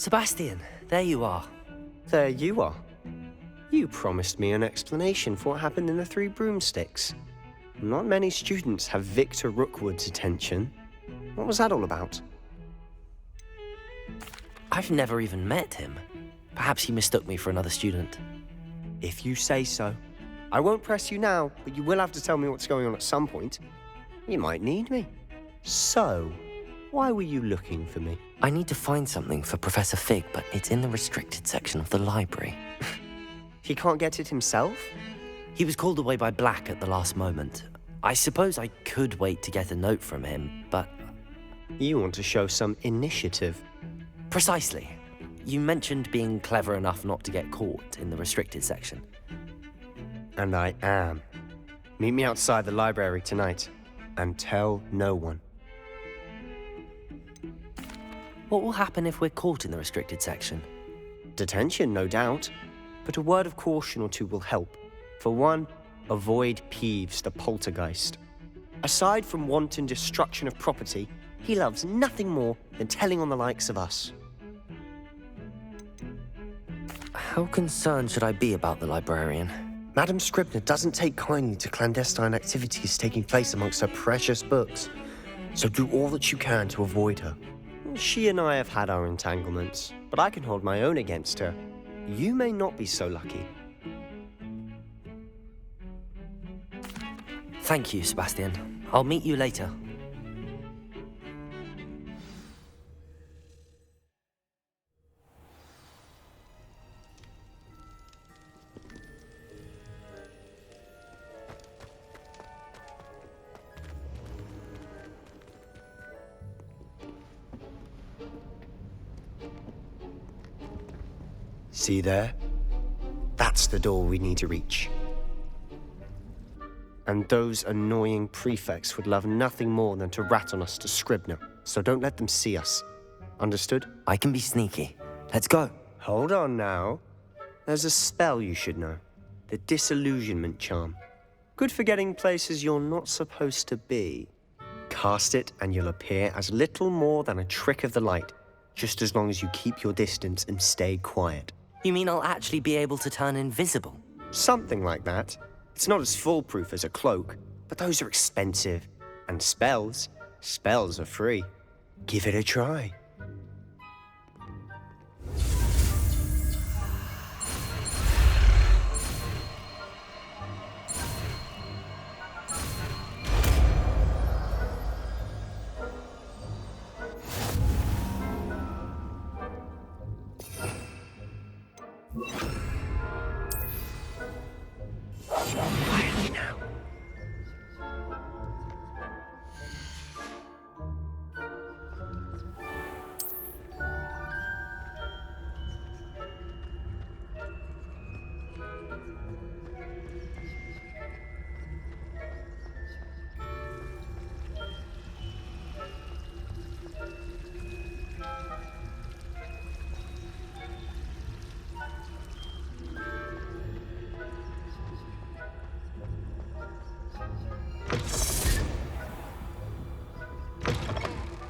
Sebastian, there you are. There you are. You promised me an explanation for what happened in the Three Broomsticks. Not many students have Victor Rookwood's attention. What was that all about? I've never even met him. Perhaps he mistook me for another student. If you say so. I won't press you now, but you will have to tell me what's going on at some point. You might need me. So, why were you looking for me? I need to find something for Professor Fig, but it's in the restricted section of the library. He can't get it himself? He was called away by Black at the last moment. I suppose I could wait to get a note from him, but... You want to show some initiative. Precisely. You mentioned being clever enough not to get caught in the restricted section. And I am. Meet me outside the library tonight, and tell no one. What will happen if we're caught in the restricted section? Detention, no doubt. But a word of caution or two will help. For one, avoid Peeves, the poltergeist. Aside from wanton destruction of property, he loves nothing more than telling on the likes of us. How concerned should I be about the librarian? Madam Scribner doesn't take kindly to clandestine activities taking place amongst her precious books, so do all that you can to avoid her. She and I have had our entanglements, but I can hold my own against her. You may not be so lucky. Thank you, Sebastian. I'll meet you later. See there? That's the door we need to reach. And those annoying prefects would love nothing more than to rat on us to Scribner, so don't let them see us. Understood? I can be sneaky. Let's go. Hold on now. There's a spell you should know. The Disillusionment Charm. Good for getting places you're not supposed to be. Cast it and you'll appear as little more than a trick of the light, just as long as you keep your distance and stay quiet. You mean I'll actually be able to turn invisible? Something like that. It's not as foolproof as a cloak, but those are expensive. And spells are free. Give it a try. Quietly now.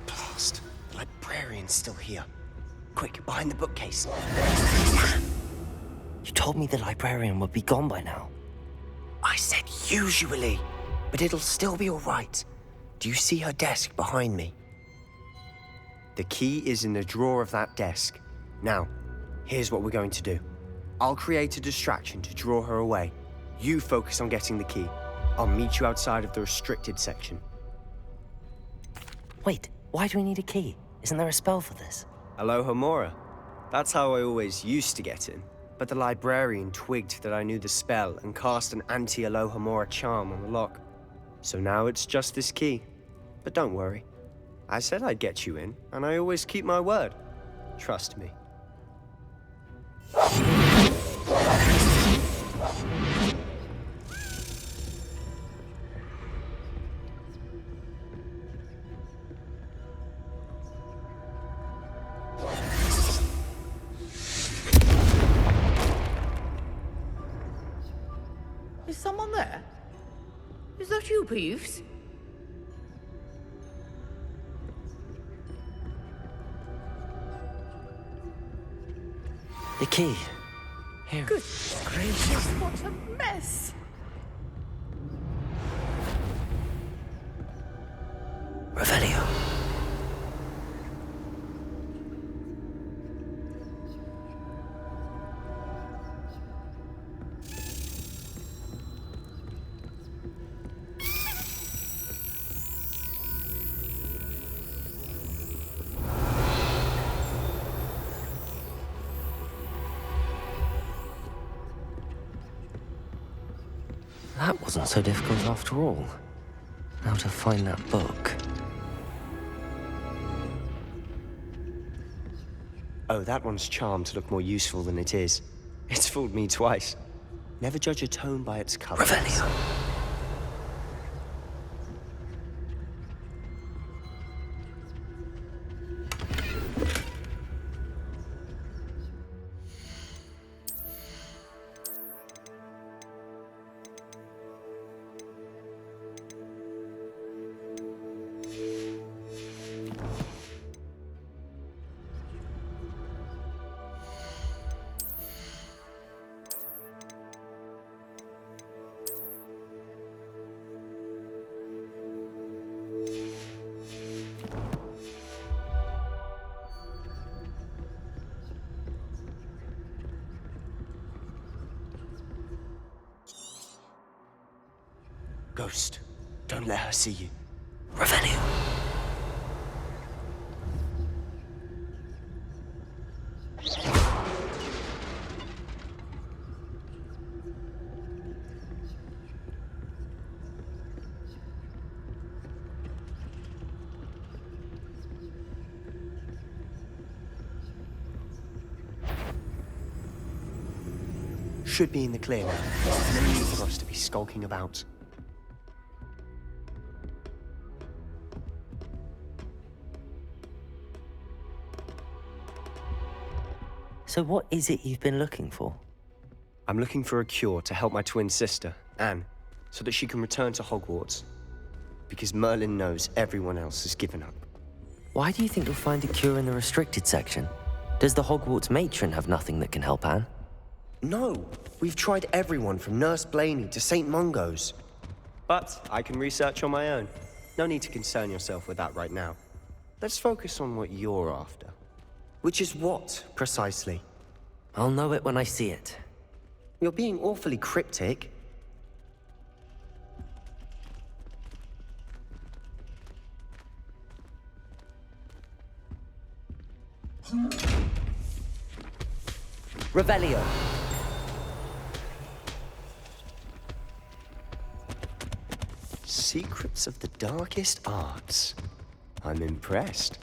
Blast. The librarian's still here. Quick, behind the bookcase. You told me the librarian would be gone by now. I said usually, but it'll still be all right. Do you see her desk behind me? The key is in the drawer of that desk. Now, here's what we're going to do. I'll create a distraction to draw her away. You focus on getting the key. I'll meet you outside of the restricted section. Wait, why do we need a key? Isn't there a spell for this? Alohomora. That's how I always used to get in. But the librarian twigged that I knew the spell and cast an anti-Alohomora charm on the lock. So now it's just this key. But don't worry. I said I'd get you in, and I always keep my word. Trust me. Is someone there? Is that you, Peeves? The key. Here. Good gracious, what a mess! Revelio. That wasn't so difficult after all. Now to find that book. Oh, that one's charmed to look more useful than it is. It's fooled me twice. Never judge a tone by its color. Revelio. Ghost, don't let her see you. Revelio. Should be in the clear now. No need for us to be skulking about. So what is it you've been looking for? I'm looking for a cure to help my twin sister, Anne, so that she can return to Hogwarts. Because Merlin knows everyone else has given up. Why do you think you'll find a cure in the restricted section? Does the Hogwarts matron have nothing that can help Anne? No, we've tried everyone from Nurse Blaney to St. Mungo's. But I can research on my own. No need to concern yourself with that right now. Let's focus on what you're after. Which is what, precisely? I'll know it when I see it. You're being awfully cryptic. Revelio. Secrets of the darkest arts. I'm impressed.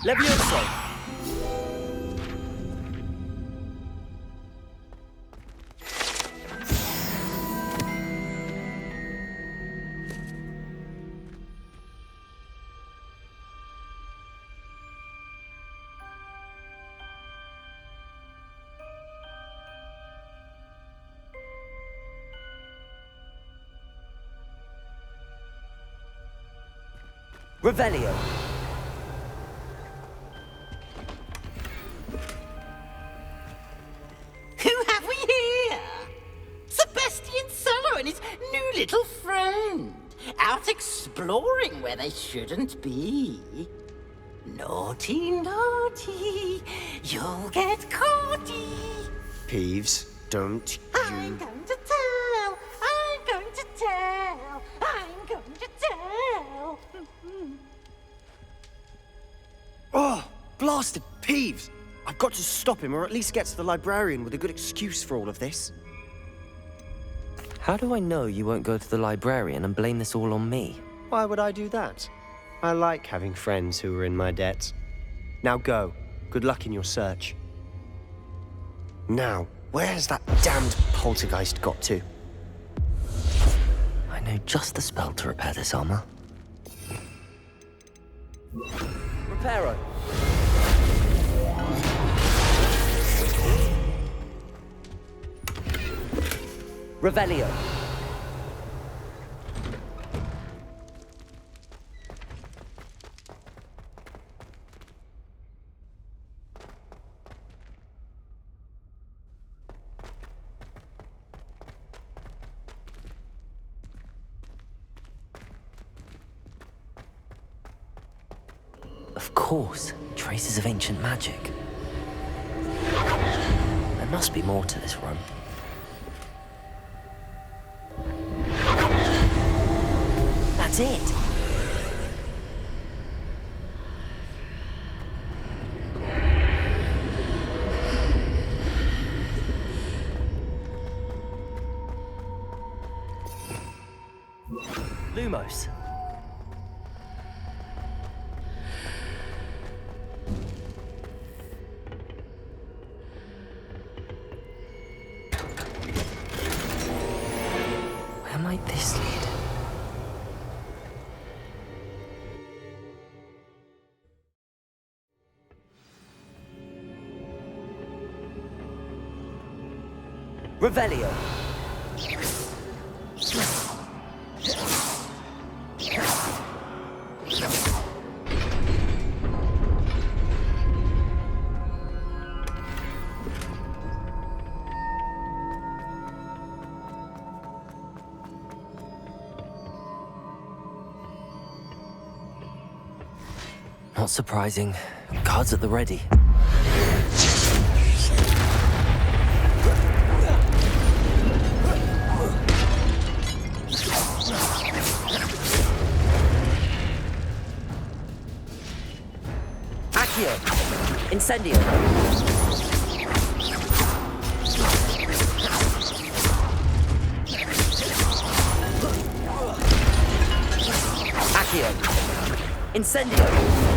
Levioso. Revelio. Who have we here? Sebastian Sallow and his new little friend, out exploring where they shouldn't be. Naughty, naughty, you'll get caughty. Peeves, don't I'm you... going to tell, I'm going to tell, I'm going to tell. Oh, blasted Peeves! I've got to stop him, or at least get to the librarian with a good excuse for all of this. How do I know you won't go to the librarian and blame this all on me? Why would I do that? I like having friends who are in my debt. Now go. Good luck in your search. Now, where's that damned poltergeist got to? I know just the spell to repair this armor. Reparo. Revelio. Of course, traces of ancient magic. There must be more to this room. That's it! Lumos. Where might this lead? Revelio. Not surprising. Guards at the ready. Accio! Incendio! Accio! Incendio!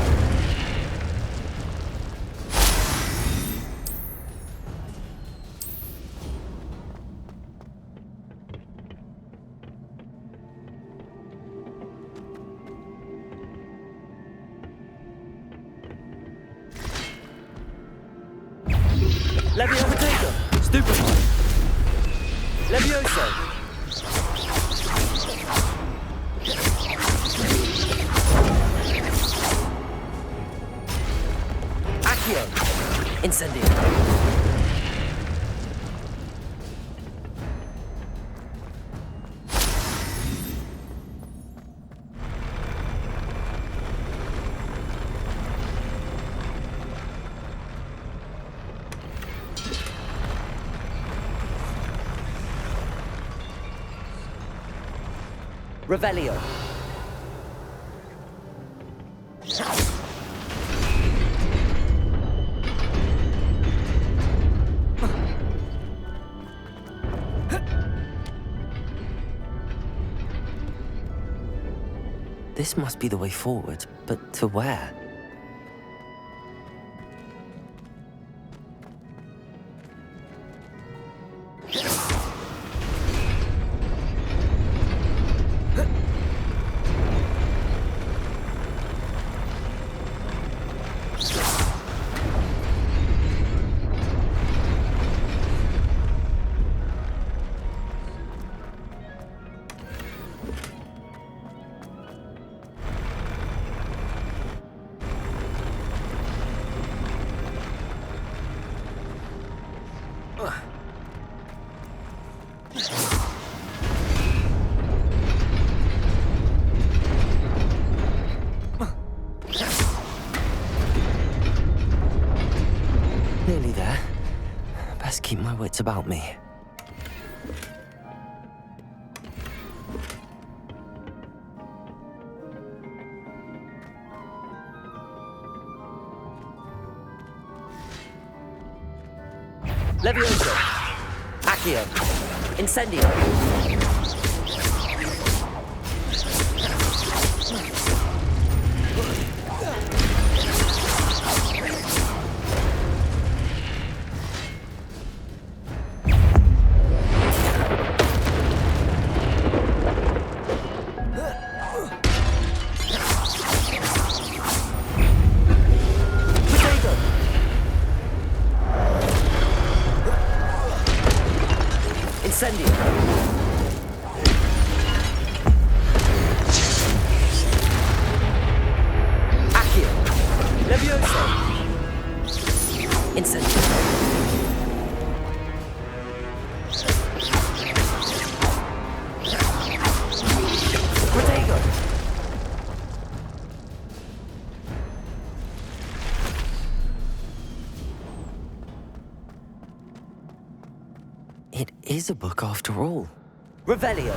Levio potato! Stupefy! Levioso! Accio! Incendio! Revelio. This must be the way forward, but to where? Nearly there. Best keep my wits about me. Levioso! Accio! Incendio! Incendio! Accio! Levioso! Incendio! Protego! It is a book after all. Revelio!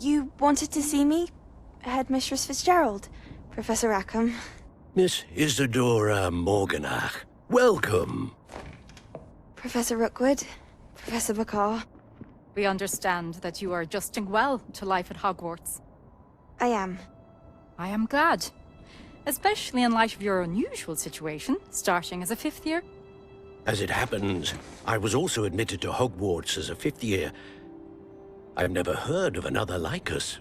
You wanted to see me? Headmistress Fitzgerald? Professor Rackham? Miss Isadora Morganach, welcome. Professor Rookwood? Professor Bakar? We understand that you are adjusting well to life at Hogwarts. I am. I am glad. Especially in light of your unusual situation, starting as a fifth year. As it happens, I was also admitted to Hogwarts as a fifth year. I've never heard of another like us.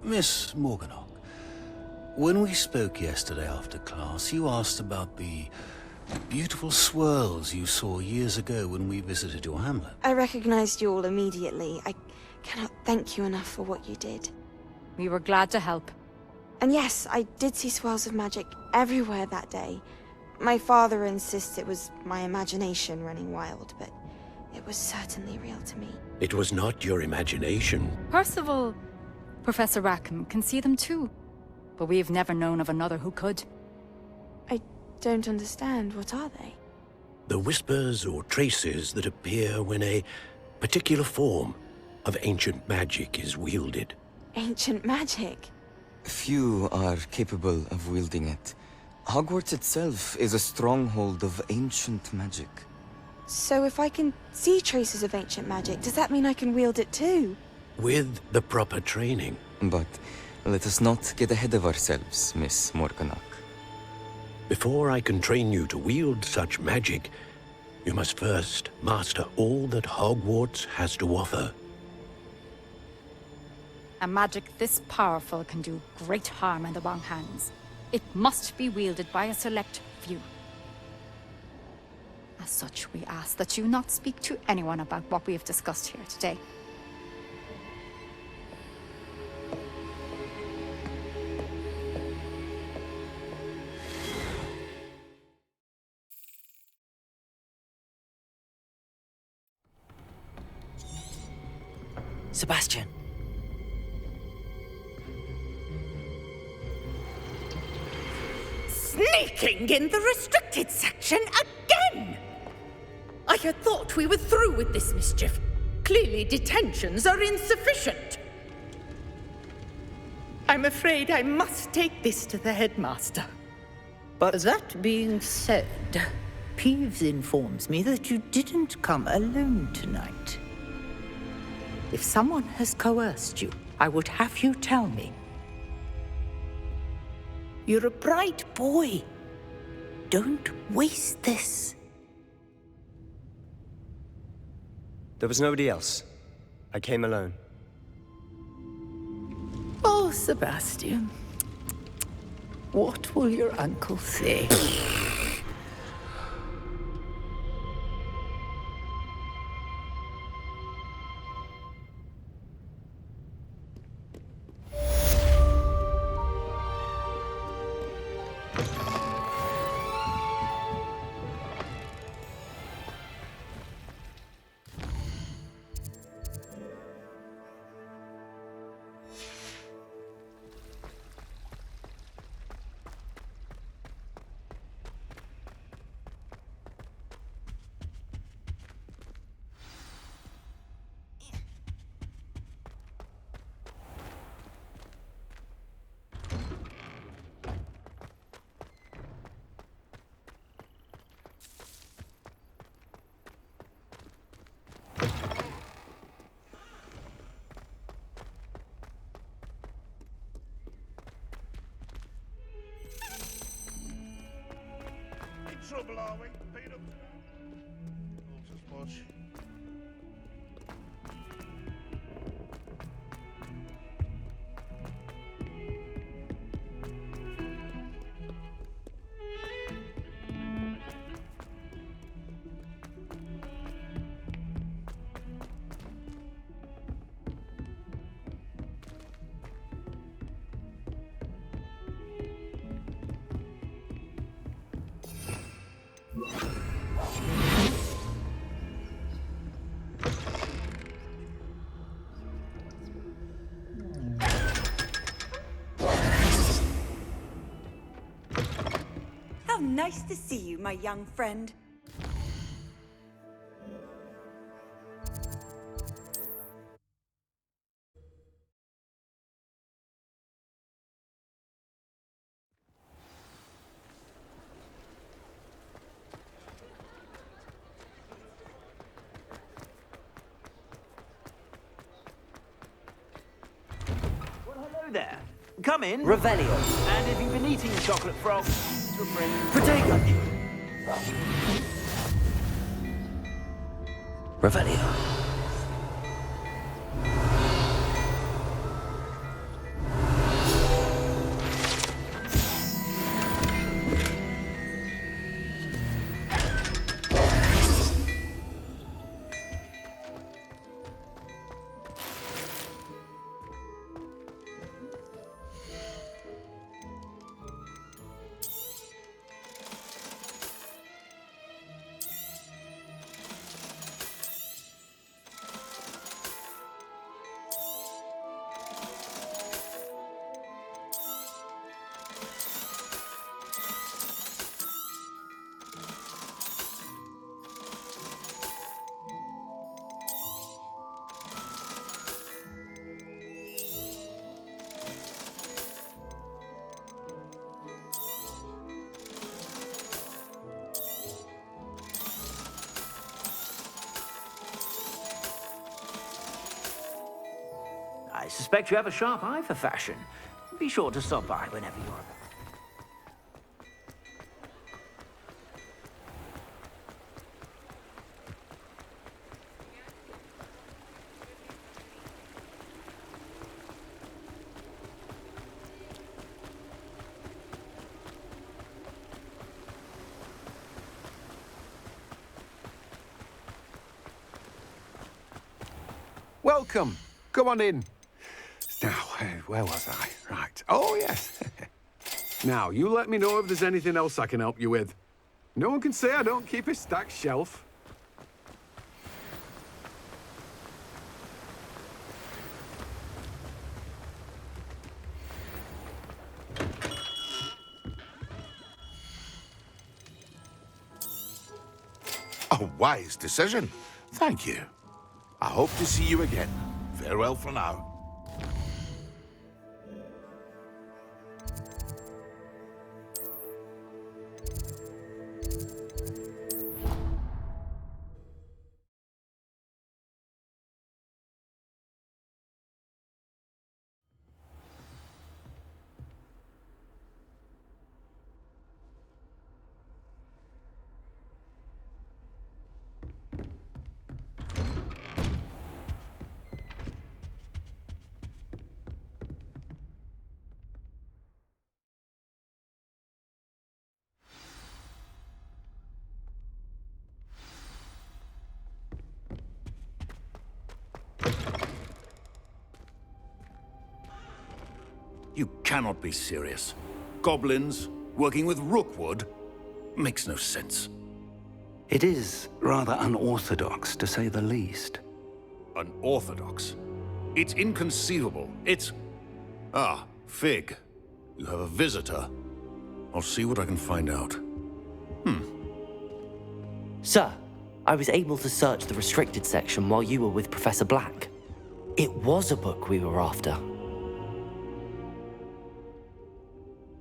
Miss Morganach, when we spoke yesterday after class, you asked about the beautiful swirls you saw years ago when we visited your hamlet. I recognized you all immediately. I cannot thank you enough for what you did. We were glad to help. And yes, I did see swirls of magic everywhere that day. My father insists it was my imagination running wild, but it was certainly real to me. It was not your imagination. Percival, Professor Rackham can see them too. But we've never known of another who could. I don't understand. What are they? The whispers or traces that appear when a particular form of ancient magic is wielded. Ancient magic? Few are capable of wielding it. Hogwarts itself is a stronghold of ancient magic. So if I can see traces of ancient magic, does that mean I can wield it too? With the proper training. But let us not get ahead of ourselves, Miss Morganach. Before I can train you to wield such magic, you must first master all that Hogwarts has to offer. A magic this powerful can do great harm in the wrong hands. It must be wielded by a select few. As such, we ask that you not speak to anyone about what we have discussed here today. Sebastian. Sneaking in the restricted section again! I had thought we were through with this mischief. Clearly detentions are insufficient. I'm afraid I must take this to the headmaster. But That being said, Peeves informs me that you didn't come alone tonight. If someone has coerced you, I would have you tell me. You're a bright boy. Don't waste this. There was nobody else. I came alone. Oh, Sebastian. What will your uncle say? Trouble, are we? Beat up. Not as much. How nice to see you, my young friend. Hello there. Come in. Revelio. And if you've been eating chocolate frogs, refrain. Protego. Revelio. I suspect you have a sharp eye for fashion. Be sure to stop by whenever you're about. Welcome. Come on in. Now, where was I? Right. Oh, yes. Now, you let me know if there's anything else I can help you with. No one can say I don't keep a stacked shelf. A wise decision. Thank you. I hope to see you again. Farewell for now. You cannot be serious. Goblins working with Rookwood makes no sense. It is rather unorthodox, to say the least. Unorthodox? It's inconceivable. It's... Ah, Fig. You have a visitor. I'll see what I can find out. Sir, I was able to search the restricted section while you were with Professor Black. It was a book we were after.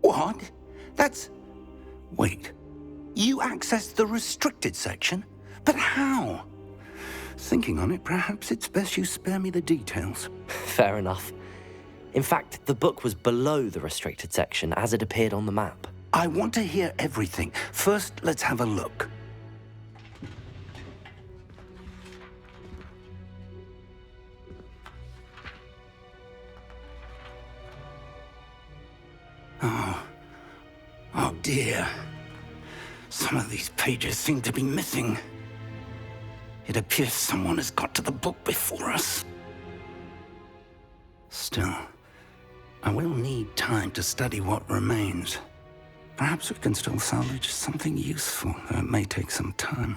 What? That's... Wait. You accessed the restricted section? But how? Thinking on it, perhaps it's best you spare me the details. Fair enough. In fact, the book was below the restricted section as it appeared on the map. I want to hear everything. First, let's have a look. Oh dear. Some of these pages seem to be missing. It appears someone has got to the book before us. Still, I will need time to study what remains. Perhaps we can still salvage something useful, though it may take some time.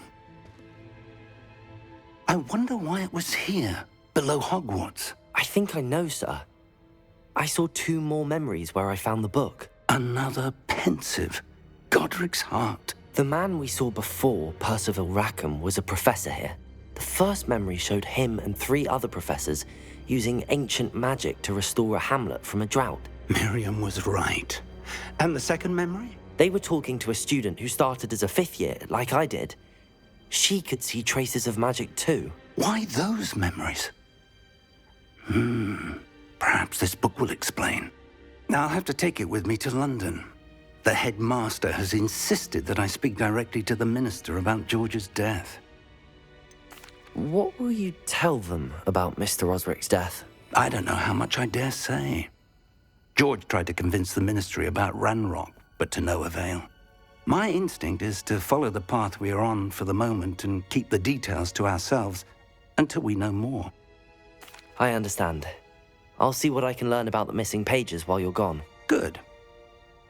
I wonder why it was here, below Hogwarts. I think I know, sir. I saw 2 more memories where I found the book. Another pensive. Godric's heart. The man we saw before, Percival Rackham, was a professor here. The first memory showed him and 3 other professors using ancient magic to restore a hamlet from a drought. Miriam was right. And the second memory? They were talking to a student who started as a 5th year, like I did. She could see traces of magic too. Why those memories? Perhaps this book will explain. I'll have to take it with me to London. The headmaster has insisted that I speak directly to the minister about George's death. What will you tell them about Mr. Osric's death? I don't know how much I dare say. George tried to convince the ministry about Ranrock, but to no avail. My instinct is to follow the path we are on for the moment and keep the details to ourselves until we know more. I understand. I'll see what I can learn about the missing pages while you're gone. Good.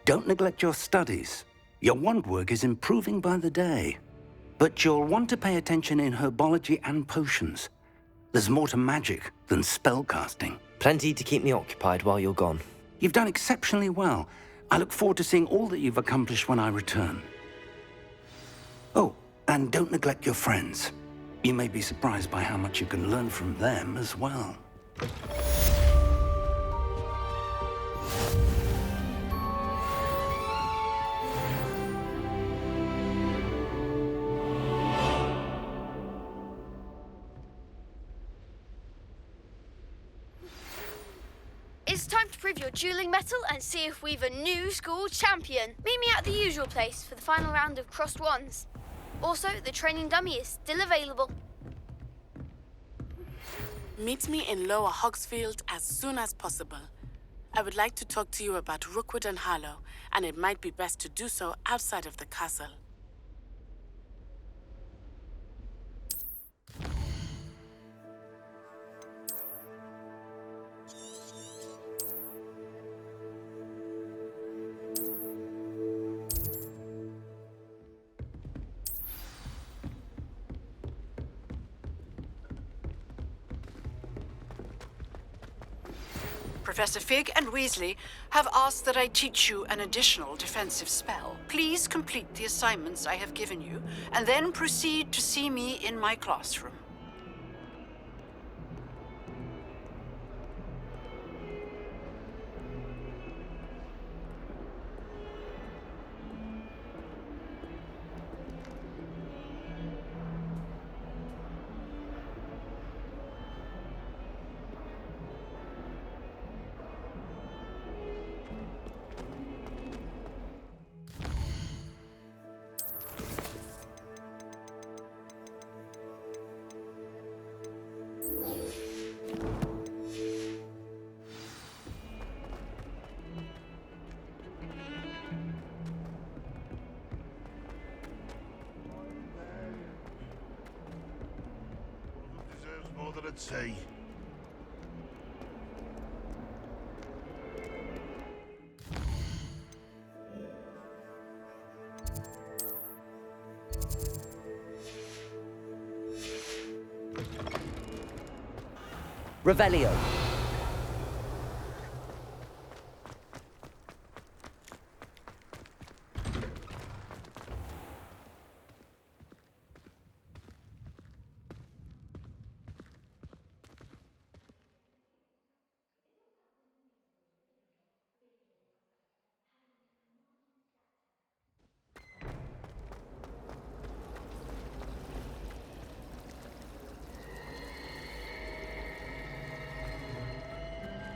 Don't neglect your studies. Your wand work is improving by the day. But you'll want to pay attention in herbology and potions. There's more to magic than spellcasting. Plenty to keep me occupied while you're gone. You've done exceptionally well. I look forward to seeing all that you've accomplished when I return. Oh, and don't neglect your friends. You may be surprised by how much you can learn from them as well. It's time to prove your dueling mettle and see if we've a new school champion. Meet me at the usual place for the final round of crossed wands. Also, the training dummy is still available. Meet me in Lower Hogsfield as soon as possible. I would like to talk to you about Rookwood and Harlow, and it might be best to do so outside of the castle. Professor Fig and Weasley have asked that I teach you an additional defensive spell. Please complete the assignments I have given you, and then proceed to see me in my classroom. Deserves more than I'd say. Revelio.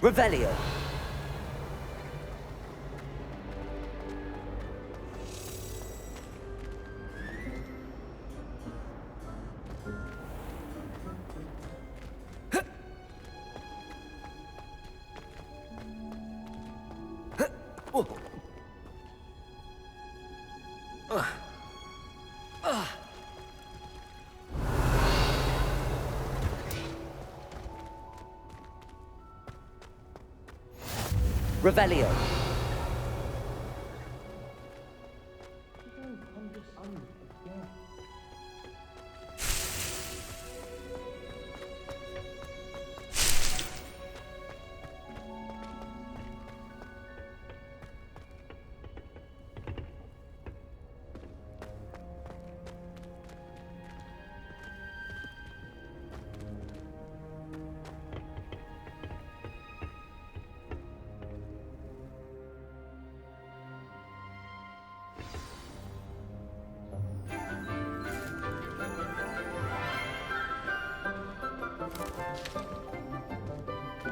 Revelio. Revelio.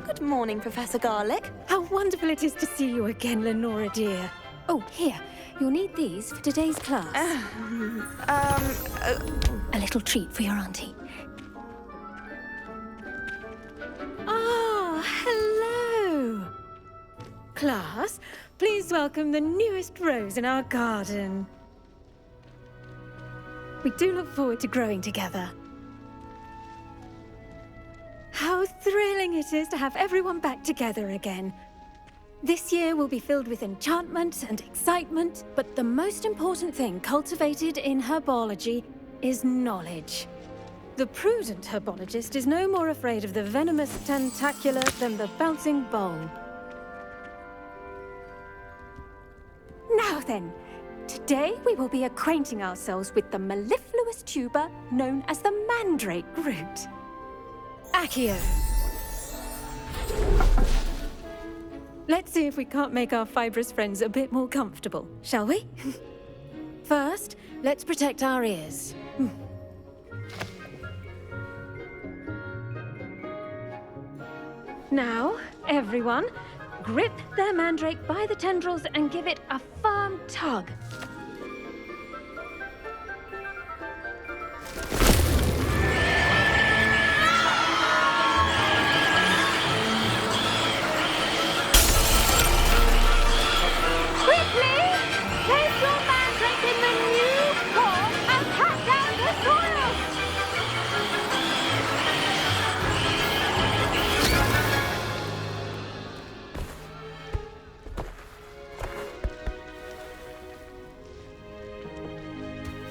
Good morning, Professor Garlick. How wonderful it is to see you again, Lenora dear. Oh, here. You'll need these for today's class. A little treat for your auntie. Ah, hello. Class, please welcome the newest rose in our garden. We do look forward to growing together. How thrilling it is to have everyone back together again. This year will be filled with enchantment and excitement, but the most important thing cultivated in herbology is knowledge. The prudent herbologist is no more afraid of the venomous tentacula than the bouncing bowl. Now then, today we will be acquainting ourselves with the mellifluous tuber known as the mandrake root. Accio. Let's see if we can't make our fibrous friends a bit more comfortable, shall we? First, let's protect our ears. Now, everyone, grip their mandrake by the tendrils and give it a firm tug.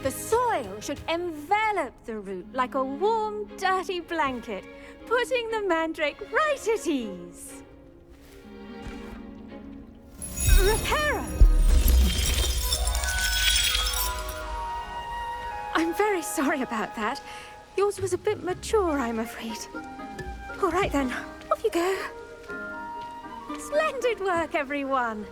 The soil should envelop the root like a warm, dirty blanket, putting the mandrake right at ease. Reparo! I'm very sorry about that. Yours was a bit mature, I'm afraid. All right then, off you go. Splendid work, everyone!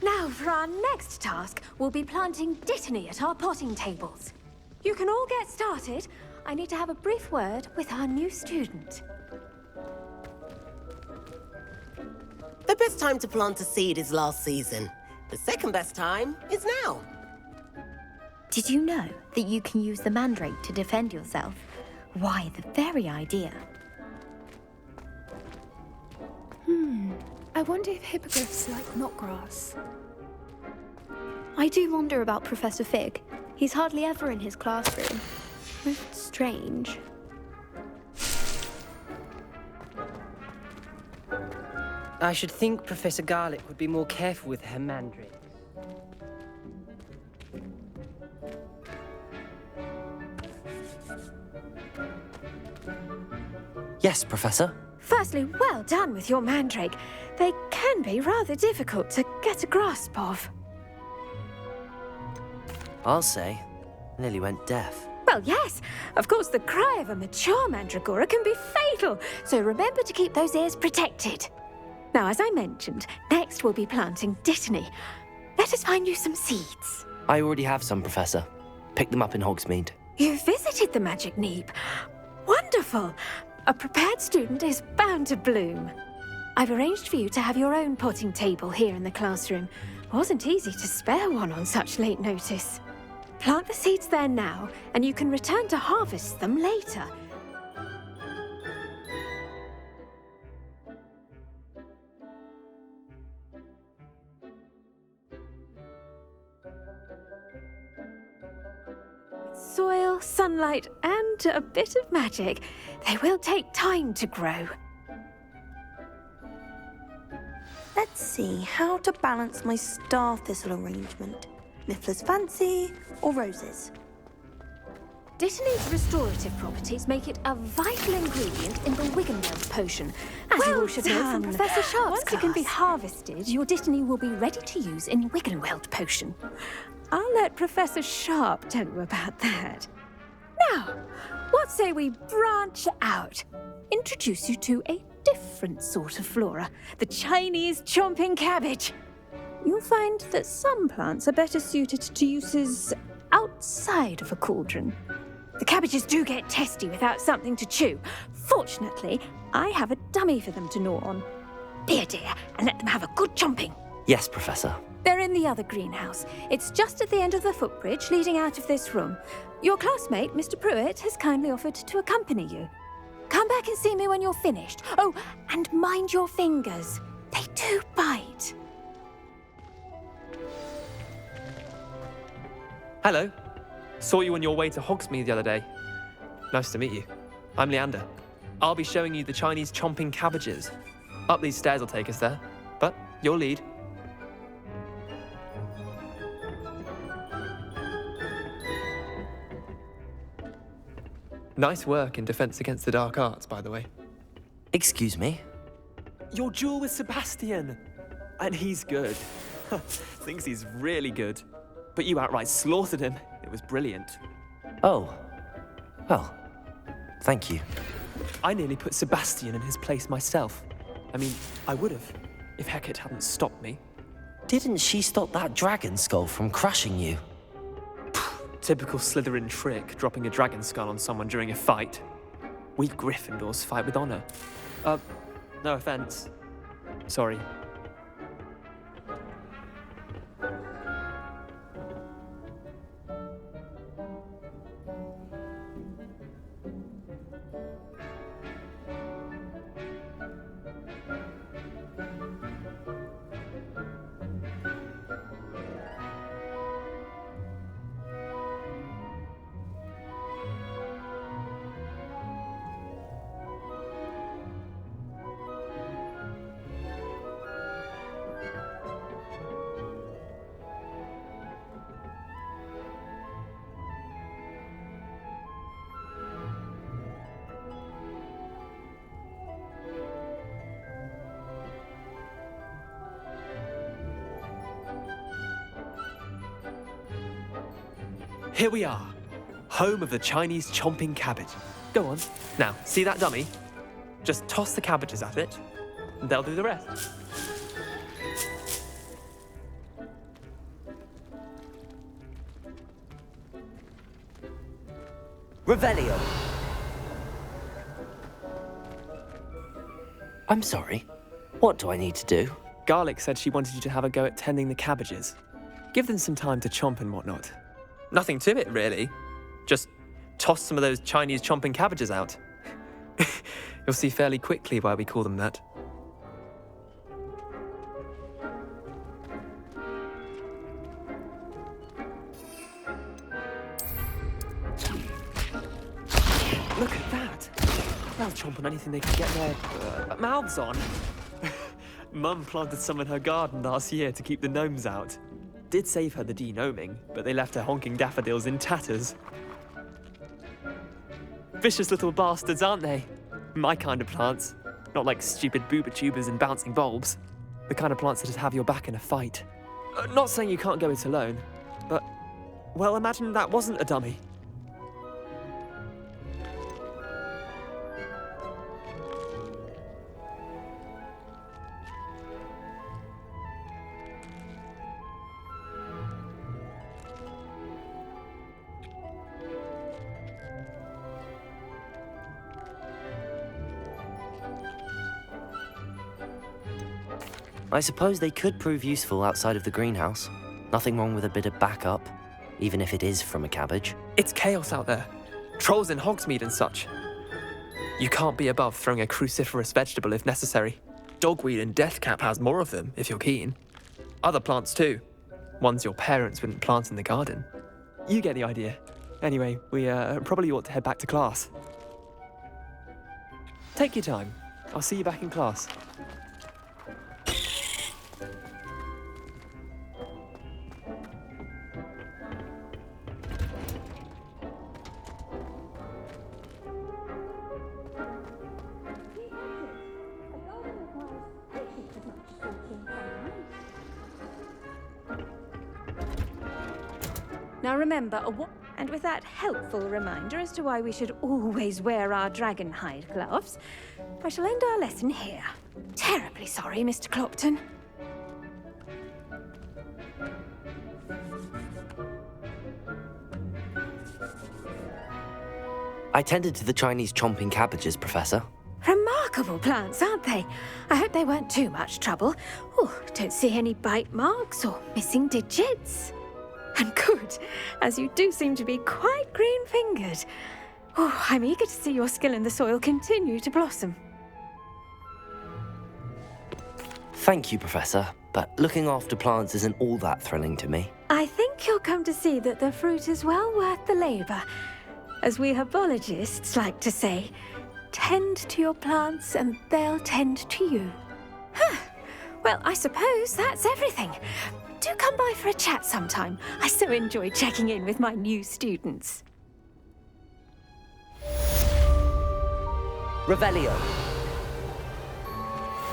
Now, for our next task, we'll be planting Dittany at our potting tables. You can all get started. I need to have a brief word with our new student. The best time to plant a seed is last season. The second best time is now. Did you know that you can use the mandrake to defend yourself? Why, the very idea. I wonder if hippogriffs like knotgrass. I do wonder about Professor Fig. He's hardly ever in his classroom. Most strange. I should think Professor Garlick would be more careful with her mandrake. Yes, Professor. Firstly, well done with your mandrake. They can be rather difficult to get a grasp of. I'll say, nearly went deaf. Well, yes. Of course, the cry of a mature mandragora can be fatal, so remember to keep those ears protected. Now, as I mentioned, next we'll be planting Dittany. Let us find you some seeds. I already have some, Professor. Picked them up in Hogsmeade. You visited the Magic Neep. Wonderful. A prepared student is bound to bloom. I've arranged for you to have your own potting table here in the classroom. Wasn't easy to spare one on such late notice. Plant the seeds there now, and you can return to harvest them later. With soil, sunlight, and a bit of magic, they will take time to grow. Let's see how to balance my star thistle arrangement. Niffler's fancy or roses? Dittany's restorative properties make it a vital ingredient in the Wiggenweld potion. As you all should know from Professor Sharp's Once it can be harvested, your Dittany will be ready to use in Wiggenweld potion. I'll let Professor Sharp tell you about that. Now, what say we branch out? Introduce you to a different sort of flora, the Chinese chomping cabbage. You'll find that some plants are better suited to uses outside of a cauldron. The cabbages do get testy without something to chew. Fortunately, I have a dummy for them to gnaw on. Be a dear and let them have a good chomping. Yes, Professor. They're in the other greenhouse. It's just at the end of the footbridge leading out of this room. Your classmate, Mr. Pruitt, has kindly offered to accompany you. Come back and see me when you're finished. Oh, and mind your fingers. They do bite. Hello. Saw you on your way to Hogsmeade the other day. Nice to meet you. I'm Leander. I'll be showing you the Chinese chomping cabbages. Up these stairs will take us there, but you'll lead. Nice work in Defense Against the Dark Arts, by the way. Excuse me? Your duel with Sebastian! And he's good. Thinks he's really good. But you outright slaughtered him. It was brilliant. Oh. Well, thank you. I nearly put Sebastian in his place myself. I mean, I would have, if Hecate hadn't stopped me. Didn't she stop that dragon skull from crushing you? Typical Slytherin trick, dropping a dragon skull on someone during a fight. We Gryffindors fight with honor. No offense. Sorry. Here we are, home of the Chinese chomping cabbage. Go on. Now, see that dummy? Just toss the cabbages at it, and they'll do the rest. Revelio. I'm sorry. What do I need to do? Garlic said she wanted you to have a go at tending the cabbages. Give them some time to chomp and whatnot. Nothing to it, really. Just toss some of those Chinese chomping cabbages out. You'll see fairly quickly why we call them that. Look at that! They'll chomp on anything they can get their mouths on. Mum planted some in her garden last year to keep the gnomes out. Did save her the denoming, but they left her honking daffodils in tatters. Vicious little bastards, aren't they? My kind of plants. Not like stupid booba tubers and bouncing bulbs. The kind of plants that have your back in a fight. Not saying you can't go it alone, but, well, imagine that wasn't a dummy. I suppose they could prove useful outside of the greenhouse. Nothing wrong with a bit of backup, even if it is from a cabbage. It's chaos out there. Trolls in Hogsmeade and such. You can't be above throwing a cruciferous vegetable if necessary. Dogweed and deathcap has more of them, if you're keen. Other plants too. Ones your parents wouldn't plant in the garden. You get the idea. Anyway, we probably ought to head back to class. Take your time. I'll see you back in class. Now remember, and with that helpful reminder as to why we should always wear our dragon hide gloves, I shall end our lesson here. Terribly sorry, Mr. Clopton. I tended to the Chinese chomping cabbages, Professor. Remarkable plants, aren't they? I hope they weren't too much trouble. Oh, don't see any bite marks or missing digits. And good, as you do seem to be quite green-fingered. Oh, I'm eager to see your skill in the soil continue to blossom. Thank you, Professor, but looking after plants isn't all that thrilling to me. I think you'll come to see that the fruit is well worth the labour. As we herbologists like to say, tend to your plants and they'll tend to you. Huh. Well, I suppose that's everything. Do come by for a chat sometime. I so enjoy checking in with my new students. Revelio.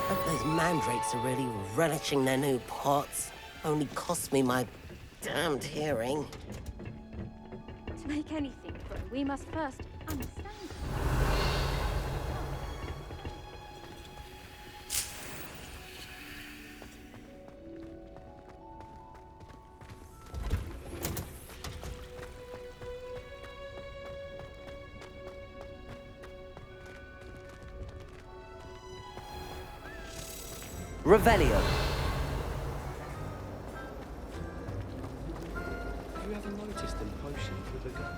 Hope those mandrakes are really relishing their new pots. Only cost me my damned hearing. To make anything grow, we must first understand. Revelio. Have you ever noticed them potions with a gun?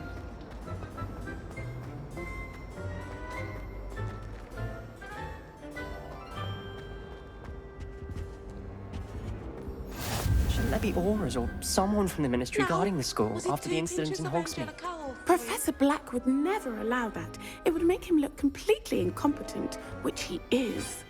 Shouldn't there be auras or someone from the Ministry guarding the school after the incident in Hogsmeade? Professor Black would never allow that. It would make him look completely incompetent, which he is.